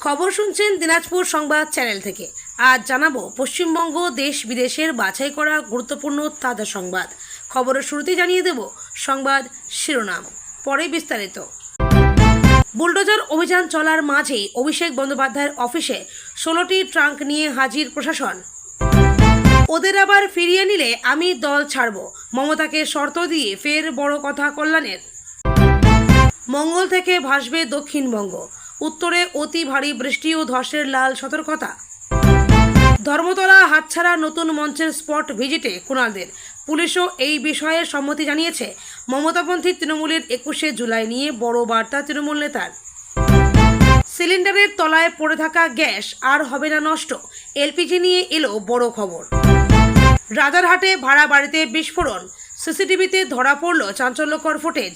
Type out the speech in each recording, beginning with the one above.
খবর শুনছেন দিনাজপুর সংবাদ চ্যানেল থেকে। আজ জানাবো পশ্চিমবঙ্গ দেশ বিদেশের বাছাই করা গুরুত্বপূর্ণ তাজা সংবাদ। খবরের শুরুতেই জানিয়ে দেব সংবাদ শিরোনাম, পরে বিস্তারিত। বুলডোজার অভিযান চলার মাঝেই অভিষেক বন্দ্যোপাধ্যায়ের অফিসে 16টি ট্রাঙ্ক নিয়ে হাজির প্রশাসন। ওদের আবার ফিরিয়ে নিলে আমি দল ছাড়ব, মমতাকে শর্ত দিয়ে ফের বড় কথা কল্যাণের। মঙ্গল থেকে ভাসবে দক্ষিণবঙ্গ, উত্তরে অতি ভারী বৃষ্টি ও ধসের লাল সতর্কতা। ধর্মতলা হাতছাড়া নতুন মঞ্চের স্পট ভিজিটে কুণালদের, পুলিশও এই বিষয়ে সম্মতি জানিয়েছে। মমতাপন্থী তৃণমূলের 21শে জুলাই নিয়ে বড় বার্তা তৃণমূল নেতার। সিলিন্ডারের তলায় পড়ে থাকা গ্যাস আর হবে না নষ্ট, এলপিজি নিয়ে এলো বড় খবর। রাজারহাটে ভাড়া বাড়িতে বিস্ফোরণ, সিসিটিভিতে ধরা পড়ল চাঞ্চল্যকর ফুটেজ।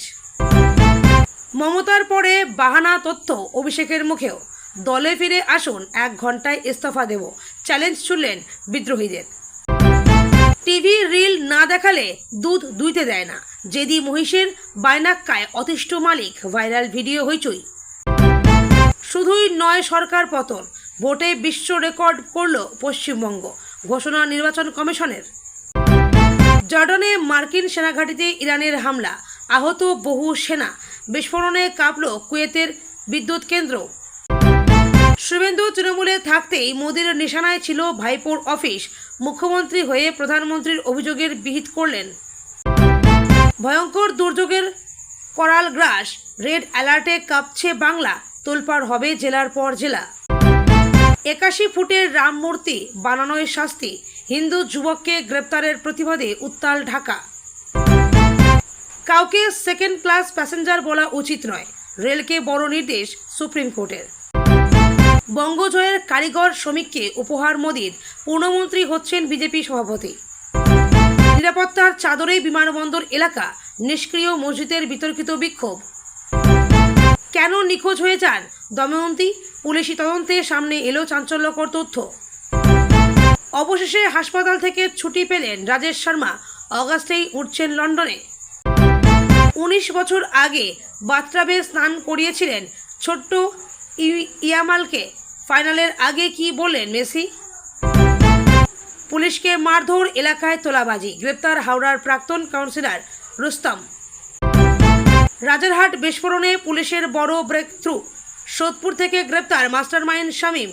মমতার পরে বাহানা তথ্য অভিষেকের মুখেও, দলে ফিরে আসুন, 1 ঘন্টায় ইস্তফা দেব, চ্যালেঞ্জ ছুড়লেন বিদ্রোহীদের। টিভি রিল না দেখালে দুধ দুইতে দেয় না, জেদি মহিষের বাইনাক্কায় অতিষ্ঠ মালিক, ভাইরাল ভিডিও হইচই। শুধুই নয় সরকার পতন, ভোটে বিশ্ব রেকর্ড করল পশ্চিমবঙ্গ, ঘোষণা নির্বাচন কমিশনের। জর্ডানে মার্কিন সেনাঘাঁটিতে ইরানের হামলা, আহত বহু সেনা, বিস্ফোরণে কাঁপল কুয়েতের বিদ্যুৎ কেন্দ্র। শুভেন্দু তৃণমূলে থাকতেই মোদির নিশানায় ছিল ভাইপোর অফিস, মুখ্যমন্ত্রী হয়ে প্রধানমন্ত্রীর অভিযোগের বিহিত করলেন। ভয়ঙ্কর দুর্যোগের করাল গ্রাস, রেড অ্যালার্টে কাঁপছে বাংলা, তোলপাড় হবে জেলার পর জেলা। 81 ফুটের রাম মূর্তি বানানোয় শাস্তি, হিন্দু যুবককে গ্রেপ্তারের প্রতিবাদে উত্তাল ঢাকা। কাউকে সেকেন্ড ক্লাস প্যাসেঞ্জার বলা উচিত নয়, রেলকে বড় নির্দেশ সুপ্রিম কোর্টের। বঙ্গজয়ের কারিগর শ্রমিককে উপহার মোদির, পূর্ণমন্ত্রী হচ্ছেন বিজেপি সভাপতি। নিরাপত্তার চাদরে বিমানবন্দর এলাকা, নিষ্ক্রিয় মসজিদের বিতর্কিত বিক্ষোভ। কেন নিখোঁজ হয়ে যান দময়ন্তী, পুলিশি তদন্তে সামনে এলো চাঞ্চল্যকর তথ্য। অবশেষে হাসপাতাল থেকে ছুটি পেলেন রাজেশ শর্মা, অগাস্টেই উঠছেন লন্ডনে। 19 বছর আগে বাথটাবে স্নান করিয়েছিলেন ছোট্ট ইয়ামালকে, ফাইনালের আগে কি বললেন মেসি। পুলিশকে মারধর, এলাকায় তোলাবাজি, গ্রেপ্তার হাওড়ার প্রাক্তন কাউন্সিলর রুস্তম। রাজারহাট বিস্ফোরণে পুলিশের বড় ব্রেক থ্রু, সোদপুর থেকে গ্রেপ্তার মাস্টারমাইন্ড শামীম।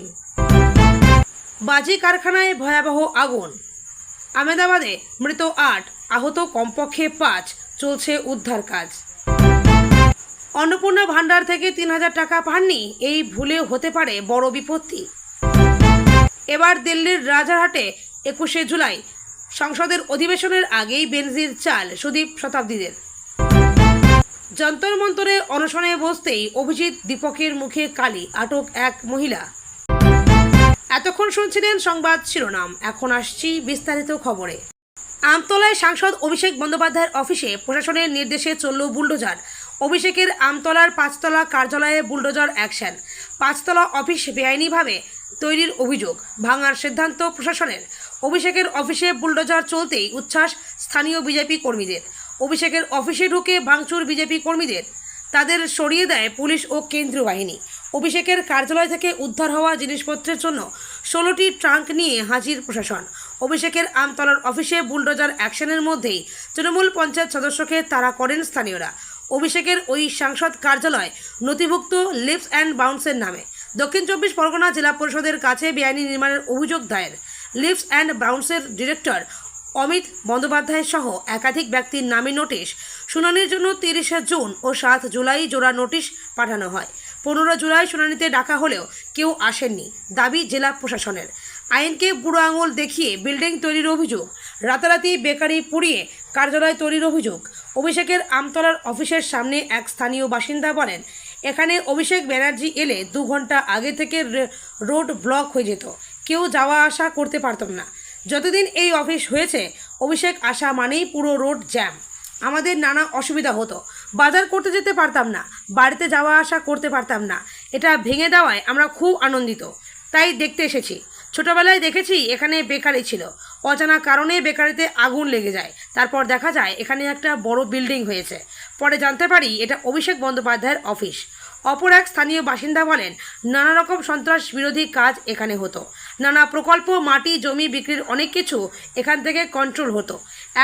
বাজি কারখানায় ভয়াবহ আগুন, আহমেদাবাদে মৃত 8, আহত কমপক্ষে 5, চলছে উদ্ধার কাজ। অন্নপূর্ণা ভান্ডার থেকে 3000 টাকা পাননি, এই ভুলে হতে পারে বড় বিপত্তি। এবার দিল্লির রাজারহাটে 21শে জুলাই সংসদের অধিবেশনের আগেই বেনজির চাল সুদীপ শতাব্দীদের। যন্তর মন্তরে অনশনে বসতেই অভিজিৎ দীপকের মুখে কালি, আটক এক মহিলা। এতক্ষণ শুনছিলেন সংবাদ শিরোনাম, এখন আসছি বিস্তারিত খবরে। আমতলায় সাংসদ অভিষেক বন্দ্যোপাধ্যায়ের অফিসে প্রশাসনের নির্দেশে চলল বুলডোজার। অভিষেকের আমতলার 5তলা কার্যালয়ে বুলডোজার অ্যাকশন। 5তলা অফিস বেআইনিভাবে তৈরির অভিযোগ, ভাঙার সিদ্ধান্ত প্রশাসনের। অভিষেকের অফিসে বুলডোজার চলতেই উচ্ছ্বাস স্থানীয় বিজেপি কর্মীদের। অভিষেকের অফিসে ঢুকে ভাঙচুর বিজেপি কর্মীদের, তাদের সরিয়ে দেয় পুলিশ ও কেন্দ্রীয় বাহিনী। অভিষেকের কার্যালয় থেকে উদ্ধার হওয়া জিনিসপত্রের জন্য 16টি ট্রাঙ্ক নিয়ে হাজির প্রশাসন। অভিষেকের আমতলার অফিসে বুলডোজার অ্যাকশনের মধ্যেই তৃণমূল পঞ্চায়েত সদস্যকে তাড়া করেন স্থানীয়রা। অভিষেকের ওই সাংসদ কার্যালয় নথিভুক্ত লিপস অ্যান্ড বাউন্সের নামে। দক্ষিণ 24 পরগনা জেলা পরিষদের কাছে বেআইনি নির্মাণের অভিযোগ দায়ের। লিপস অ্যান্ড বাউন্সের ডিরেক্টর অমিত বন্দ্যোপাধ্যায় সহ একাধিক ব্যক্তির নামে নোটিশ। শুনানির জন্য 30শে জুন ও 7 জুলাই জোড়া নোটিশ পাঠানো হয়। 15 জুলাই শুনানিতে ডাকা হলেও কেউ আসেননি, দাবি জেলা প্রশাসনের। আইনকে বুড়ো আঙুল দেখিয়ে বিল্ডিং তৈরির অভিযোগ, রাতারাতি বেকারি পুড়িয়ে কার্যালয় তৈরির অভিযোগ। অভিষেকের আমতলার অফিসের সামনে এক স্থানীয় বাসিন্দা বলেন, এখানে অভিষেক ব্যানার্জি এলে 2 ঘন্টা আগে থেকে রোড ব্লক হয়ে যেত, কেউ যাওয়া আসা করতে পারতাম না। যতদিন এই অফিস হয়েছে অভিষেক আসা মানেই পুরো রোড জ্যাম, আমাদের নানা অসুবিধা হতো, বাজার করতে যেতে পারতাম না, বাড়িতে যাওয়া আসা করতে পারতাম না। এটা ভেঙে দেওয়ায় আমরা খুব আনন্দিত, তাই দেখতে এসেছি। ছোটবেলায় দেখেছি এখানে বেকারি ছিল, অজানা কারণে বেকারিতে আগুন লেগে যায়, তারপর দেখা যায় এখানে একটা বড় বিল্ডিং হয়েছে। পরে জানতে পারি এটা অভিষেক বন্দ্যোপাধ্যায়ের অফিস। অপর এক স্থানীয় বাসিন্দা বলেন, নানা রকম সন্ত্রাস বিরোধী কাজ এখানে হতো, নানা প্রকল্প, মাটি, জমি বিক্রির অনেক কিছু এখান থেকে কন্ট্রোল হতো।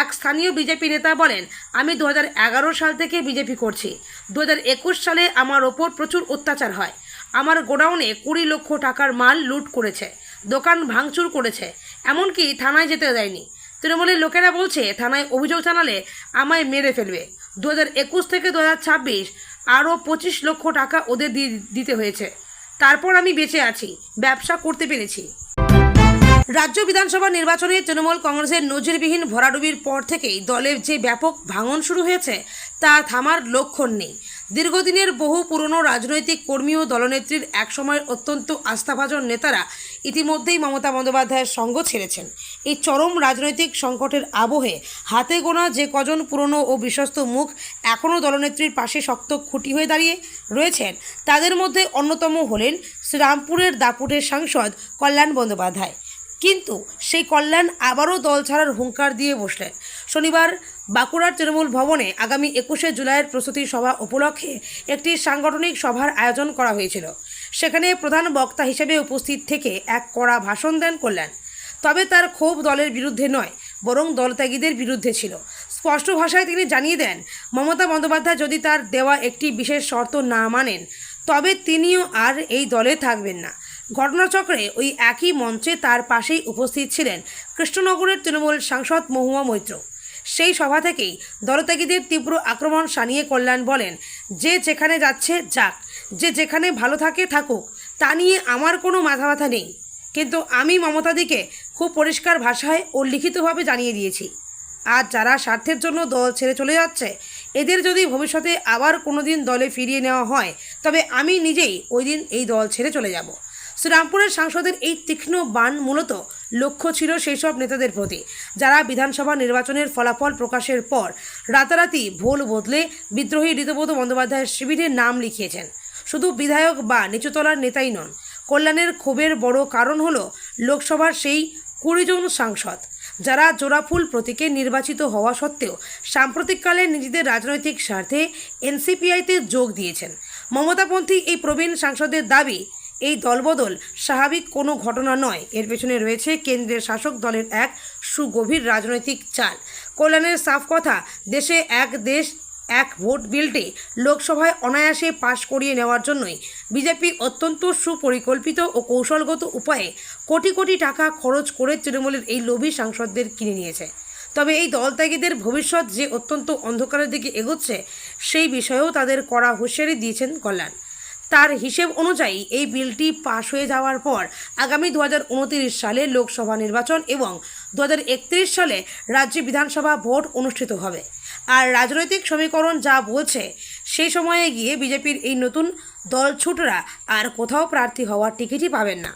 এক স্থানীয় বিজেপি নেতা বলেন, আমি 2011 সাল থেকে বিজেপি করছি। 2021 সালে আমার ওপর প্রচুর অত্যাচার হয়। আমার গোডাউনে 20 লক্ষ টাকার মাল লুট করেছে, দোকান ভাঙচুর করেছে, এমনকি থানায় যেতে দেয়নি। তৃণমূলের লোকেরা বলছে থানায় অভিযোগ জানালে আমায় মেরে ফেলবে। 2021 থেকে 2026 আরও 25 লক্ষ টাকা ওদের দিতে হয়েছে। তারপর আমি বেঁচে আছি, ব্যবসা করতে পেরেছি। রাজ্য বিধানসভা নির্বাচনে তৃণমূল কংগ্রেসের নজিরবিহীন ভরাডুবির পর থেকেই দলের যে ব্যাপক ভাঙন শুরু হয়েছে তা থামার লক্ষণ নেই। দীর্ঘদিনের বহু পুরনো রাজনৈতিক কর্মী ও দলনেত্রীর একসময়ের অত্যন্ত আস্থাভাজন নেতারা ইতিমধ্যেই মমতা বন্দ্যোপাধ্যায়ের সঙ্গ ছেড়েছেন। এই চরম রাজনৈতিক সংকটের আবহে হাতে গোনা যে কজন পুরনো ও বিশ্বস্ত মুখ এখনও দলনেত্রীর পাশে শক্ত খুঁটি হয়ে দাঁড়িয়ে রয়েছেন, তাদের মধ্যে অন্যতম হলেন শ্রীরামপুরের দাপুটের সাংসদ কল্যাণ বন্দ্যোপাধ্যায়। কিন্তু সেই কল্যাণ আবারও দল ছাড়ার হুঙ্কার দিয়ে বসলেন। শনিবার বাঁকুড়ার তৃণমূল ভবনে আগামী 21শে জুলাইয়ের প্রস্তুতি সভা উপলক্ষে একটি সাংগঠনিক সভার আয়োজন করা হয়েছিল। সেখানে প্রধান বক্তা হিসেবে উপস্থিত থেকে এক কড়া ভাষণ দেন কল্যাণ। তবে তার ক্ষোভ দলের বিরুদ্ধে নয়, বরং দলত্যাগীদের বিরুদ্ধে ছিল। স্পষ্ট ভাষায় তিনি জানিয়ে দেন, মমতা বন্দ্যোপাধ্যায় যদি তার দেওয়া একটি বিশেষ শর্ত না মানেন, তবে তিনিও আর এই দলে থাকবেন না। ঘটনাচক্রে ওই একই মঞ্চে তার পাশেই উপস্থিত ছিলেন কৃষ্ণনগরের তৃণমূল সাংসদ মহুয়া মৈত্র। সেই সভা থেকেই দলত্যাগীদের তীব্র আক্রমণ শানিয়ে কল্যাণ বলেন, যে যেখানে যাচ্ছে যাক, যে যেখানে ভালো থাকে থাকুক, তা নিয়ে আমার কোনো মাথা ব্যথা নেই। কিন্তু আমি মমতাদিকে খুব পরিষ্কার ভাষায় ও লিখিতভাবে জানিয়ে দিয়েছি, আজ যারা স্বার্থের জন্য দল ছেড়ে চলে যাচ্ছে, এদের যদি ভবিষ্যতে আবার কোনো দিন দলে ফিরিয়ে নেওয়া হয়, তবে আমি নিজেই ওই দিন এই দল ছেড়ে চলে যাব। শ্রীরামপুরের সাংসদের এই তীক্ষ্ণ বাণ মূলত লক্ষ্য ছিল সেই সব নেতাদের প্রতি যারা বিধানসভা নির্বাচনের ফলাফল প্রকাশের পর রাতারাতি ভোল বদলে বিদ্রোহী ঋতুব্রত বন্দ্যোপাধ্যায়ের শিবিরে নাম লিখিয়েছেন। শুধু বিধায়ক বা নিচুতলার নেতাই নন, কল্যাণের ক্ষোভের বড় কারণ হলো লোকসভার সেই 20 জন সাংসদ যারা জোড়াফুল প্রতীকে নির্বাচিত হওয়া সত্ত্বেও সাম্প্রতিককালে নিজেদের রাজনৈতিক স্বার্থে এনসিপিআইতে যোগ দিয়েছেন। মমতাপন্থী এই প্রবীণ সাংসদের দাবি, এই দলবদল স্বাভাবিক কোনো ঘটনা নয়, এর পেছনে রয়েছে কেন্দ্রের শাসক দলের এক সুগভীর রাজনৈতিক চাল। কল্যাণের সাফ কথা, দেশে এক দেশ এক ভোট বিলটি লোকসভায় অনায়াসে পাশ করিয়ে নেওয়ার জন্যই বিজেপি অত্যন্ত সুপরিকল্পিত ও কৌশলগত উপায়ে কোটি কোটি টাকা খরচ করে তৃণমূলের এই লোভী সাংসদদের কিনে নিয়েছে। তবে এই দলত্যাগীদের ভবিষ্যৎ যে অত্যন্ত অন্ধকারের দিকে এগোচ্ছে, সেই বিষয়েও তাদের কড়া হুঁশিয়ারি দিয়েছেন কল্যাণ। তার হিসেব অনুযায়ী এই বিলটি পাশ হয়ে যাওয়ার পর আগামী 2029 সালে লোকসভা নির্বাচন এবং 2031 সালে রাজ্য বিধানসভা ভোট অনুষ্ঠিত হবে। আর রাজনৈতিক সমীকরণ যা বলছে, সেই সময়ে গিয়ে বিজেপির এই নতুন দলছুটরা আর কোথাও প্রার্থী হওয়ার টিকিটই পাবেন না।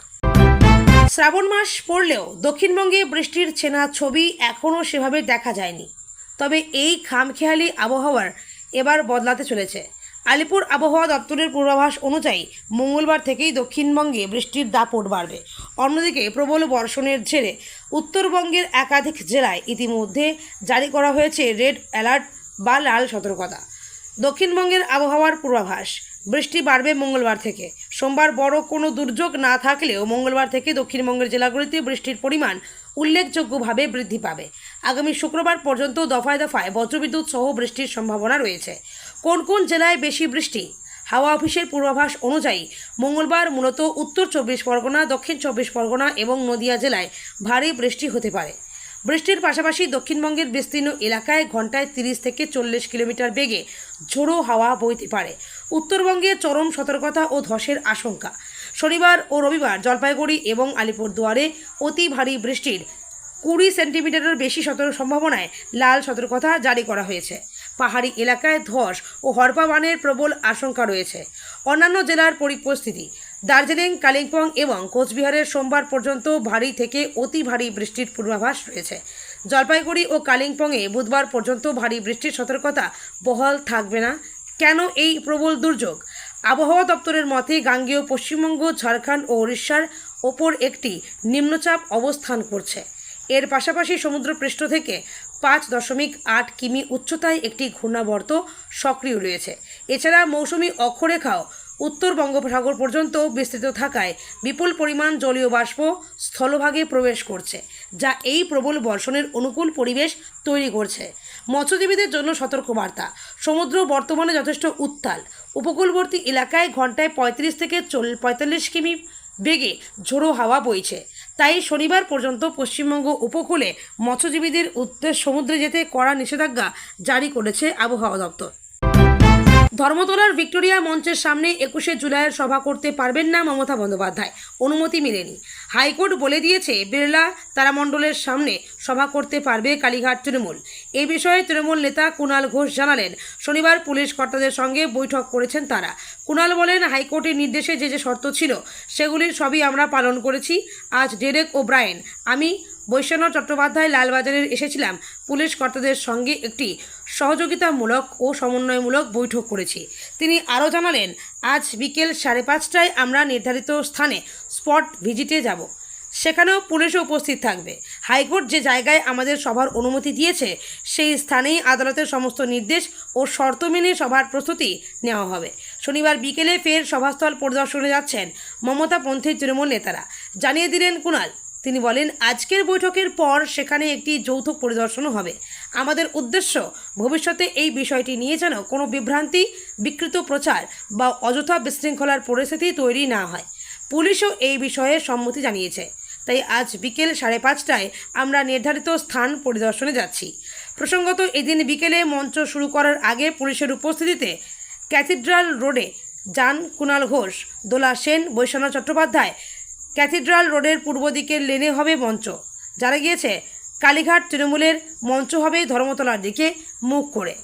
শ্রাবণ মাস পড়লেও দক্ষিণবঙ্গে বৃষ্টির ছেনা ছবি এখনও সেভাবে দেখা যায়নি। তবে এই খামখেয়ালি আবহাওয়ার এবার বদলাতে চলেছে। আলিপুর আবহাওয়া দপ্তরের পূর্বাভাস অনুযায়ী মঙ্গলবার থেকেই দক্ষিণবঙ্গে বৃষ্টির দাপট বাড়বে। অন্যদিকে প্রবল বর্ষণের জেরে উত্তরবঙ্গের একাধিক জেলায় ইতিমধ্যে জারি করা হয়েছে রেড অ্যালার্ট বা লাল সতর্কতা। দক্ষিণবঙ্গের আবহাওয়ার পূর্বাভাস, বৃষ্টি বাড়বে মঙ্গলবার থেকে। সোমবার বড় কোনো দুর্যোগ না থাকলেও মঙ্গলবার থেকে দক্ষিণবঙ্গের জেলাগুলিতে বৃষ্টির পরিমাণ উল্লেখযোগ্যভাবে বৃদ্ধি পাবে। আগামী শুক্রবার পর্যন্ত দফায় দফায় বজ্রবিদ্যুৎ সহ বৃষ্টির সম্ভাবনা রয়েছে। কোন কোন জেলায় বেশি বৃষ্টি? হাওয়া অফিসের পূর্বাভাস অনুযায়ী মঙ্গলবার মূলত উত্তর 24 পরগনা, দক্ষিণ 24 পরগনা এবং নদিয়া জেলায় ভারী বৃষ্টি হতে পারে। বৃষ্টির পাশাপাশি দক্ষিণবঙ্গের বিস্তীর্ণ এলাকায় ঘন্টায় 30 থেকে 40 কিলোমিটার বেগে ঝোড়ো হাওয়া বইতে পারে। উত্তরবঙ্গে চরম সতর্কতা ও ধসের আশঙ্কা। শনিবার ও রবিবার জলপাইগুড়ি এবং আলিপুরদুয়ারে অতি ভারী বৃষ্টির 20 সেন্টিমিটারের বেশি সম্ভাবনায় লাল সতর্কতা জারি করা হয়েছে। পাহাড়ি এলাকায় ধস ও হরপাবানের প্রবল আশঙ্কা রয়েছে। অন্যান্য জেলার পরিস্থিতি, দার্জিলিং, কালিম্পং এবং কোচবিহারের সোমবার পর্যন্ত ভারী থেকে অতি ভারী বৃষ্টির পূর্বাভাস রয়েছে। জলপাইগুড়ি ও কালিম্পংয়ে বুধবার পর্যন্ত ভারী বৃষ্টির সতর্কতা বহাল থাকবে না। কেন এই প্রবল দুর্যোগ? আবহাওয়া দপ্তরের মতে গাঙ্গেয় পশ্চিমবঙ্গ, ঝাড়খণ্ড ও উড়িষ্যার ওপর একটি নিম্নচাপ অবস্থান করছে। এর পাশাপাশি সমুদ্রপৃষ্ঠ থেকে 5.8 কিমি উচ্চতায় একটি ঘূর্ণাবর্ত সক্রিয় রয়েছে। এছাড়া মৌসুমি অক্ষরেখাও উত্তর বঙ্গোপসাগর পর্যন্ত বিস্তৃত থাকায় বিপুল পরিমাণ জলীয় বাষ্প স্থলভাগে প্রবেশ করছে, যা এই প্রবল বর্ষণের অনুকূল পরিবেশ তৈরি করছে। মৎস্যজীবীদের জন্য সতর্কবার্তা। সমুদ্র বর্তমানে যথেষ্ট উত্তাল। উপকূলবর্তী এলাকায় ঘন্টায় 35 থেকে 45 কিমি বেগে ঝোড়ো হাওয়া বইছে। তাই শনিবার পর্যন্ত পশ্চিমবঙ্গ উপকূলে মৎস্যজীবীদের উদ্দেশ্যে সমুদ্রে যেতে কড়া নিষেধাজ্ঞা জারি করেছে আবহাওয়া দপ্তর। ধর্মতলার ভিক্টোরিয়া মঞ্চের সামনে 21শে জুলাইয়ের সভা করতে পারবেন না মমতা বন্দ্যোপাধ্যায়, অনুমতি মেলেনি। হাইকোর্ট বলে দিয়েছে বিড়লা তারামণ্ডলের সামনে সভা করতে পারবে কালীঘাট তৃণমূল। এই বিষয়ে তৃণমূল নেতা কুণাল ঘোষ জানালেন, শনিবার পুলিশ কর্তাদের সঙ্গে বৈঠক করেছেন তারা। কুণাল বলেন, হাইকোর্টের নির্দেশে যে শর্ত ছিল সেগুলির সবই আমরা পালন করেছি। আজ ডেরেক ওব্রায়েন, আমি বৈশ্বনাথ চট্টোপাধ্যায় লালবাজারে এসেছিলাম। পুলিশ কর্তাদের সঙ্গে একটি সহযোগিতামূলক ও সমন্বয়মূলক বৈঠক করেছি। তিনি আরও জানালেন, আজ বিকেল 5:30টায় আমরা নির্ধারিত স্থানে স্পট ভিজিটে যাব, সেখানেও পুলিশও উপস্থিত থাকবে। হাইকোর্ট যে জায়গায় আমাদের সভার অনুমতি দিয়েছে সেই স্থানেই আদালতের সমস্ত নির্দেশ ও শর্ত মেনে সভার প্রস্তুতি নেওয়া হবে। শনিবার বিকেলে ফের সভাস্থল পরিদর্শনে যাচ্ছেন মমতাপন্থী তৃণমূল নেতারা, জানিয়ে দিলেন কুণাল। তিনি বলেন, আজকের বৈঠকের পর সেখানে একটি যৌথ পরিদর্শনও হবে। আমাদের উদ্দেশ্য ভবিষ্যতে এই বিষয়টি নিয়ে যেন কোনো বিভ্রান্তি, বিকৃত প্রচার বা অযথা বিশৃঙ্খলার পরিস্থিতি তৈরি না হয়। পুলিশও এই বিষয়ে সম্মতি জানিয়েছে। তাই আজ বিকেল 5:30টায় আমরা নির্ধারিত স্থান পরিদর্শনে যাচ্ছি। প্রসঙ্গত, এদিন বিকেলে মঞ্চ শুরু করার আগে পুলিশের উপস্থিতিতে ক্যাথিড্রাল রোডে যান কুণাল ঘোষ, দোলা সেন, বৈশ্বনাথ চট্টোপাধ্যায়। ক্যাথিড্রাল রোডের পূর্ব দিকের লেনে হবে মঞ্চ। জানা গিয়েছে, কালীঘাট তৃণমূলের মঞ্চ হবে ধর্মতলার দিকে মুখ করে।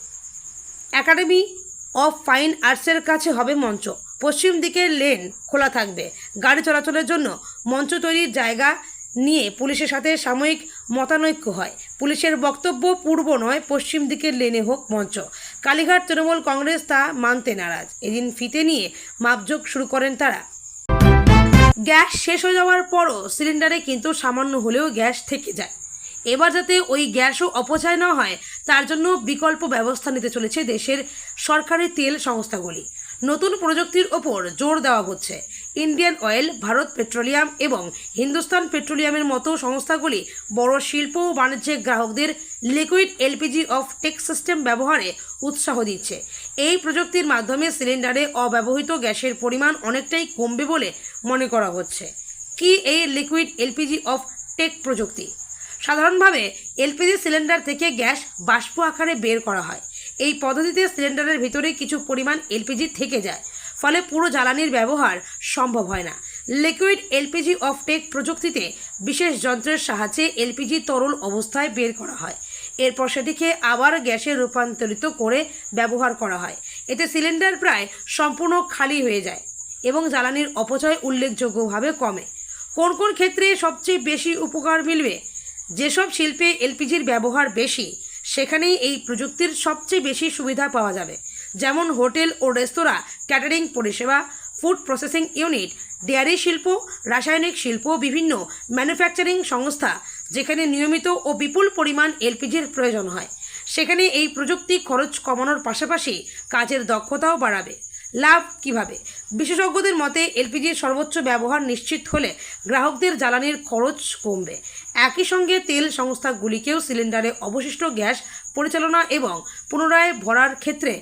একাডেমি অফ ফাইন আর্টসের কাছে হবে মঞ্চ। পশ্চিম দিকের লেন খোলা থাকবে। গাড়ি চলাচলের জন্য মঞ্চ তৈরির জায়গা নিয়ে পুলিশের সাথে সাময়িক মতানৈক্য হয়। পুলিশের বক্তব্য, পূর্ব নয় পশ্চিম দিকের লেনে হোক মঞ্চ। কালীঘাট তৃণমূল কংগ্রেস তা মানতে নারাজ। এদিন ফিতে নিয়ে মাপজোক শুরু করেন তারা। গ্যাস শেষ হয়ে যাওয়ার পরও সিলিন্ডারে কিন্তু সামান্য হলেও গ্যাস থেকে যায়। এবার যাতে ওই গ্যাসও অপচয় না হয় তার জন্য বিকল্প ব্যবস্থা নিতে চলেছে দেশের সরকারি তেল সংস্থাগুলি। নতুন প্রযুক্তির ওপর জোর দেওয়া হচ্ছে। ইন্ডিয়ান অয়েল, ভারত পেট্রোলিয়াম এবং হিন্দুস্তান পেট্রোলিয়ামের মতো সংস্থাগুলি বড় শিল্প ও বাণিজ্যিক গ্রাহকদের liquid LPG offtake system ব্যবহারে উৎসাহ দিচ্ছে। এই প্রযুক্তির মাধ্যমে সিলিন্ডারে অব্যবহৃত গ্যাসের পরিমাণ অনেকটাই কমবে বলে মনে করা হচ্ছে। কি এই লিকুইড এলপিজি অফ টেক প্রযুক্তি? সাধারণভাবে এলপিজি সিলিন্ডার থেকে গ্যাস বাষ্প আকারে বের করা হয়। এই পদ্ধতিতে সিলিন্ডারের ভিতরে কিছু পরিমাণ এলপিজি থেকে যায়, ফলে পুরো জ্বালানির ব্যবহার সম্ভব হয় না। লিকুইড এলপিজি অফ টেক প্রযুক্তিতে বিশেষ যন্ত্রের সাহায্যে এলপিজি তরল অবস্থায় বের করা হয়। এরপর সেটিকে আবার গ্যাসে রূপান্তরিত করে ব্যবহার করা হয়। এতে সিলিন্ডার প্রায় সম্পূর্ণ খালি হয়ে যায় এবং জ্বালানির অপচয় উল্লেখযোগ্যভাবে কমে। কোন কোন ক্ষেত্রে সবচেয়ে বেশি উপকার মিলবে? যেসব শিল্পে এলপিজির ব্যবহার বেশি সেখানেই এই প্রযুক্তির সবচেয়ে বেশি সুবিধা পাওয়া যাবে, যেমন হোটেল ও রেস্তোরাঁ, ক্যাটারিং পরিষেবা, ফুড প্রসেসিং ইউনিট, ডেয়ারি শিল্প, রাসায়নিক শিল্প, বিভিন্ন ম্যানুফ্যাকচারিং সংস্থা যেখানে নিয়মিত ও বিপুল পরিমাণ এলপিজির প্রয়োজন হয়। সেখানে এই প্রযুক্তি খরচ কমানোর পাশাপাশি কাজের দক্ষতাও বাড়াবে। লাভ কিভাবে? বিশেষজ্ঞদের মতে এলপিজির সর্বোচ্চ ব্যবহার নিশ্চিত হলে গ্রাহকদের জ্বালানির খরচ কমবে। একই সঙ্গে তেল সংস্থাগুলিকেও সিলিন্ডারে অবশিষ্ট গ্যাস পরিচালনা এবং পুনরায় ভরার ক্ষেত্রে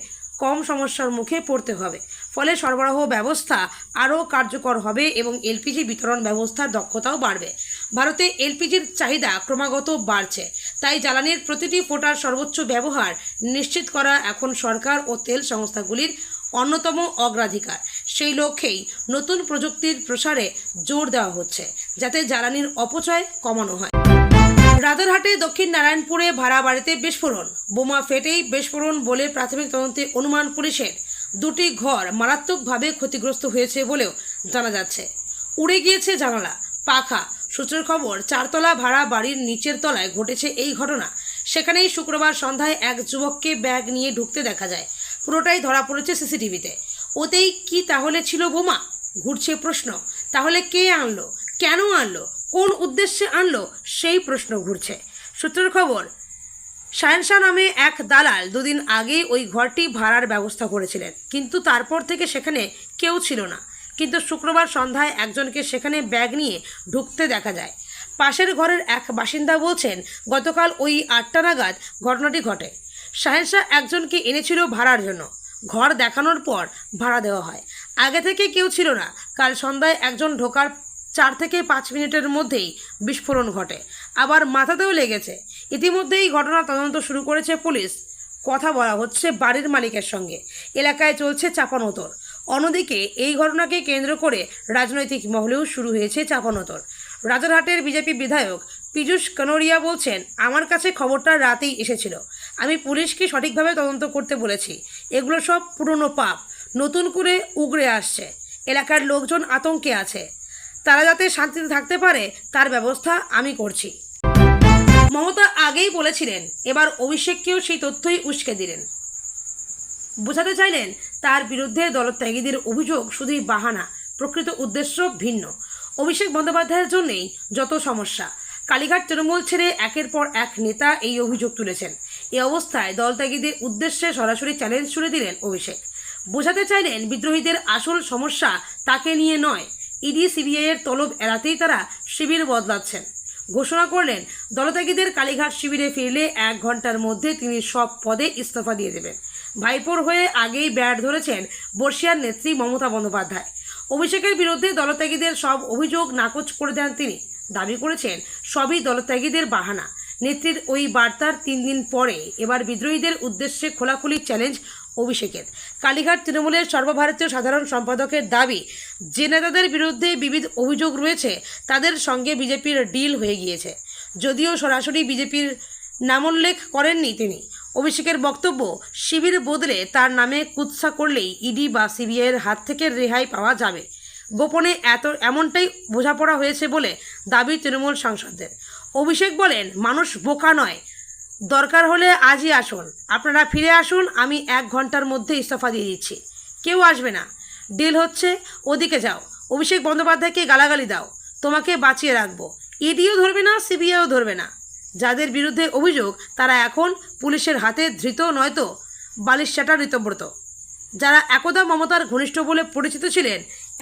কম সমস্যার মুখে পড়তে হবে। ফলে সরবরাহ ব্যবস্থা আরও কার্যকর হবে এবং এলপিজি বিতরণ ব্যবস্থার দক্ষতাও বাড়বে। ভারতে এলপিজির চাহিদা ক্রমাগত বাড়ছে, তাই জ্বালানির প্রতিটি ফোঁটার সর্বোচ্চ ব্যবহার নিশ্চিত করা এখন সরকার ও তেল সংস্থাগুলির অন্যতম অগ্রাধিকার। সেই লক্ষ্যেই নতুন প্রযুক্তির প্রসারে জোর দেওয়া হচ্ছে, যাতে জ্বালানির অপচয় কমানো হয়। রাজারহাটে দক্ষিণ নারায়ণপুরে ভাড়া বাড়িতে বিস্ফোরণ, বোমা ফেটেই বিস্ফোরণ বলে প্রাথমিক তদন্তে অনুমান পুলিশের। দুটি ঘর মারাত্মকভাবে ক্ষতিগ্রস্ত হয়েছে বলেও জানা যাচ্ছে। উড়ে গিয়েছে জানালা, পাখা। সূত্রের খবর, 4তলা ভাড়া বাড়ির নিচের তলায় ঘটেছে এই ঘটনা। সেখানেই শুক্রবার সন্ধ্যায় এক যুবককে ব্যাগ নিয়ে ঢুকতে দেখা যায়। পুরোটাই ধরা পড়েছে সিসিটিভিতে। ওতেই কি তাহলে ছিল বোমা? ঘুরছে প্রশ্ন। তাহলে কে আনলো, কেন আনলো, কোন উদ্দেশ্যে আনলো, সেই প্রশ্ন ঘুরছে। সূত্রের খবর, শাহেনশাহ নামে এক দালাল দুদিন আগেই ওই ঘরটি ভাড়ার ব্যবস্থা করেছিলেন, কিন্তু তারপর থেকে সেখানে কেউ ছিল না। কিন্তু শুক্রবার সন্ধ্যায় একজনকে সেখানে ব্যাগ নিয়ে ঢুকতে দেখা যায়। পাশের ঘরের এক বাসিন্দা বলছেন, গতকাল ওই 8টা নাগাদ ঘটনাটি ঘটে। শাহেনশাহ একজনকে এনেছিল ভাড়ার জন্য। ঘর দেখানোর পর ভাড়া দেওয়া হয়। আগে থেকে কেউ ছিল না। কাল সন্ধ্যায় একজন ঢোকার 4 থেকে 5 মিনিটের মধ্যেই বিস্ফোরণ ঘটে, আবার মাথাতেও লেগেছে। ইতিমধ্যেই ঘটনার তদন্ত শুরু করেছে পুলিশ। কথা বলা হচ্ছে বাড়ির মালিকের সঙ্গে। এলাকায় চলছে চাপানোতর। অন্যদিকে এই ঘটনাকে কেন্দ্র করে রাজনৈতিক মহলেও শুরু হয়েছে চাপানোতর। রাজারহাটের বিজেপি বিধায়ক পীযূষ কানোরিয়া বলছেন, আমার কাছে খবরটা রাতেই এসেছিল। আমি পুলিশকে সঠিকভাবে তদন্ত করতে বলেছি। এগুলো সব পুরনো পাপ নতুন করে উগরে আসছে। এলাকার লোকজন আতঙ্কে আছে। তারা যাতে শান্তিতে থাকতে পারে তার ব্যবস্থা আমি করছি। মমতা আগেই বলেছিলেন, এবার অভিষেককেও সেই তথ্যই উস্কে দিলেন। বোঝাতে চাইলেন তার বিরুদ্ধে দলত্যাগীদের অভিযোগ শুধুই বাহানা, প্রকৃত উদ্দেশ্য ভিন্ন। অভিষেক বন্দ্যোপাধ্যায়ের জন্যেই যত সমস্যা। কালীঘাট তৃণমূল ছেড়ে একের পর এক নেতা এই অভিযোগ তুলেছেন। এই অবস্থায় দলত্যাগীদের উদ্দেশ্যে সরাসরি চ্যালেঞ্জ ছুড়ে দিলেন অভিষেক। বোঝাতে চাইলেন বিদ্রোহীদের আসল সমস্যা তাকে নিয়ে নয়, ইডি সিবিআইয়ের তলব এড়াতেই তারা শিবির বদলাচ্ছেন। ঘোষণা করলেন, দলত্যাগীদের কালীঘাট শিবিরে ফিরলে 1 ঘন্টার মধ্যে তিনি সব পদে ইস্তফা দিয়ে দেবেন। ভাইপোর হয়ে আগেই ব্যাট ধরেছেন বর্ষিয়ার নেত্রী মমতা বন্দ্যোপাধ্যায়। অভিষেকের বিরুদ্ধে দলত্যাগীদের সব অভিযোগ নাকচ করে দেন তিনি। দাবি করেছেন সবই দলত্যাগীদের বাহানা। নেত্রীর ওই বার্তার 3 দিন পরে এবার বিদ্রোহীদের উদ্দেশ্যে খোলাখুলি চ্যালেঞ্জ অভিষেকের। কালীঘাট তৃণমূলের সর্বভারতীয় সাধারণ সম্পাদকের দাবি, যে নেতাদের বিরুদ্ধে বিবিধ অভিযোগ রয়েছে তাদের সঙ্গে বিজেপির ডিল হয়ে গিয়েছে। যদিও সরাসরি বিজেপির নামোল্লেখ করেননি তিনি। অভিষেকের বক্তব্য, শিবির বদলে তার নামে কুৎসা করলেই ইডি বা সিবিআইয়ের হাত থেকে রেহাই পাওয়া যাবে। গোপনে এমনটাই বোঝাপড়া হয়েছে বলে দাবি তৃণমূল সাংসদদের। অভিষেক বলেন, মানুষ বোকা নয়, দরকার হলে আজই আসুন, আপনারা ফিরে আসুন, আমি 1 ঘন্টার মধ্যে ইস্তফা দিয়ে দিচ্ছি। কেউ আসবে না, ডিল হচ্ছে, ওদিকে যাও, অভিষেক বন্দ্যোপাধ্যায়কে গালাগালি দাও, তোমাকে বাঁচিয়ে রাখবো। ইডিও ধরবে না, সিবিআইও ধরবে না। যাদের বিরুদ্ধে অভিযোগ তারা এখন পুলিশের হাতে ধৃত, নয়তো বালিশচাটা ঋতব্রত। যারা একদা মমতার ঘনিষ্ঠ বলে পরিচিত ছিলেন,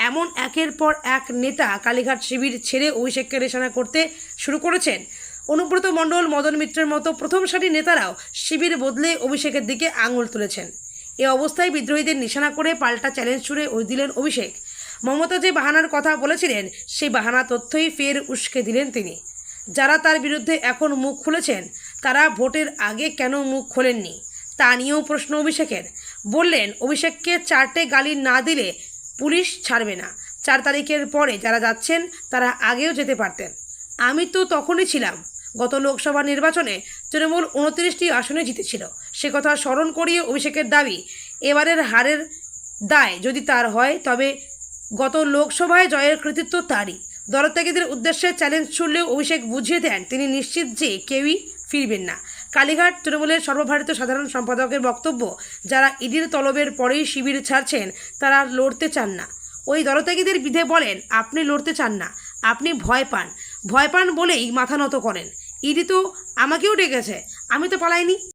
এমন একের পর এক নেতা কালীঘাট শিবির ছেড়ে অভিষেককে নিশানা করতে শুরু করেছেন। অনুব্রত মণ্ডল, মদন মিত্রের মতো প্রথম সারির নেতারাও শিবির বদলে অভিষেকের দিকে আঙুল তুলেছেন। এ অবস্থায় বিদ্রোহীদের নিশানা করে পাল্টা চ্যালেঞ্জ ছুড়ে দিলেন অভিষেক। মমতা যে বাহানার কথা বলেছিলেন সেই বাহানা তথ্যই ফের উস্কে দিলেন তিনি। যারা তার বিরুদ্ধে এখন মুখ খুলেছেন তারা ভোটের আগে কেন মুখ খোলেননি তা নিয়েও প্রশ্ন অভিষেকের। বললেন, অভিষেককে 4টে গালি না দিলে পুলিশ ছাড়বে না। 4 তারিখের পরে যারা যাচ্ছেন তারা আগেও যেতে পারতেন। আমি তো তখনই ছিলাম। গত লোকসভা নির্বাচনে তৃণমূল 29টি আসনে জিতেছিল। সে কথা স্মরণ করিয়ে অভিষেকের দাবি, এবারের হারের দায় যদি তার হয় তবে গত লোকসভায় জয়ের কৃতিত্ব তারই। দলত্যাগীদের উদ্দেশ্যে চ্যালেঞ্জ ছুড়লেও অভিষেক বুঝিয়ে দেন তিনি নিশ্চিত যে কেউই ফিরবেন না। কালীঘাট তৃণমূলের সর্বভারতীয় সাধারণ সম্পাদকের বক্তব্য, যারা ইডির তলবের পরেই শিবির ছাড়ছেন তারা লড়তে চান না। ওই দলত্যাগীদের বিধে বলেন, আপনি লড়তে চান না, আপনি ভয় পান বলেই মাথা নত করেন। ইডি তো আমাকেও ডেকেছে, আমি তো পালাইনি।